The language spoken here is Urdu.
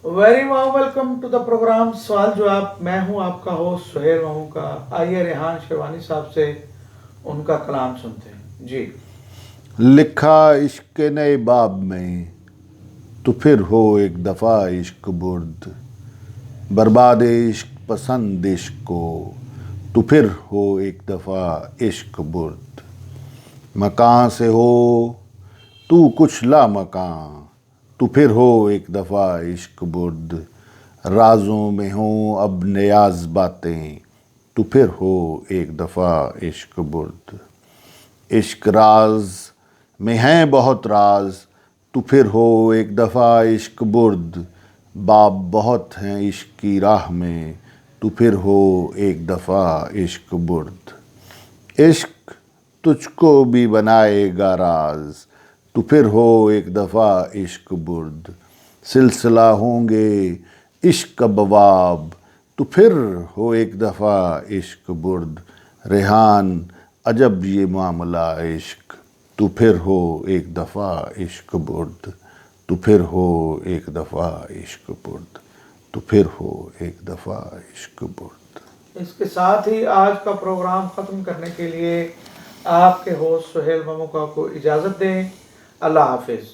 Very warm welcome to the programme سوال جواب. میں ہوں آپ کا ہوسٹ سہیل ماموں کا. آئیے ریحان شیروانی صاحب سے ان کا کلام سنتے ہیں. جی. لکھا عشق نئے باب میں تو پھر ہو ایک دفعہ عشق برد، برباد عشق پسند عشق کو تو پھر ہو ایک دفعہ عشق برد. مکان سے ہو تو کچھ لا مکان تو پھر ہو ایک دفعہ عشق برد. رازوں میں ہوں اب نیاز باتیں تو پھر ہو ایک دفعہ عشق برد. عشق راز میں ہیں بہت راز تو پھر ہو ایک دفعہ عشق برد. باب بہت ہیں عشق کی راہ میں تو پھر ہو ایک دفعہ عشق برد. عشق تجھ کو بھی بنائے گا راز تو پھر ہو ایک دفعہ عشق برد. سلسلہ ہوں گے عشق ابواب تو پھر ہو ایک دفعہ عشق برد. ریحان عجب یہ معاملہ عشق تو پھر ہو ایک دفعہ عشق برد. تو پھر ہو ایک دفعہ عشق برد. تو پھر ہو ایک دفعہ عشق برد. اس کے ساتھ ہی آج کا پروگرام ختم کرنے کے لیے آپ کے ہوسٹ سہیل ماموں کو اجازت دیں. اللہ حافظ.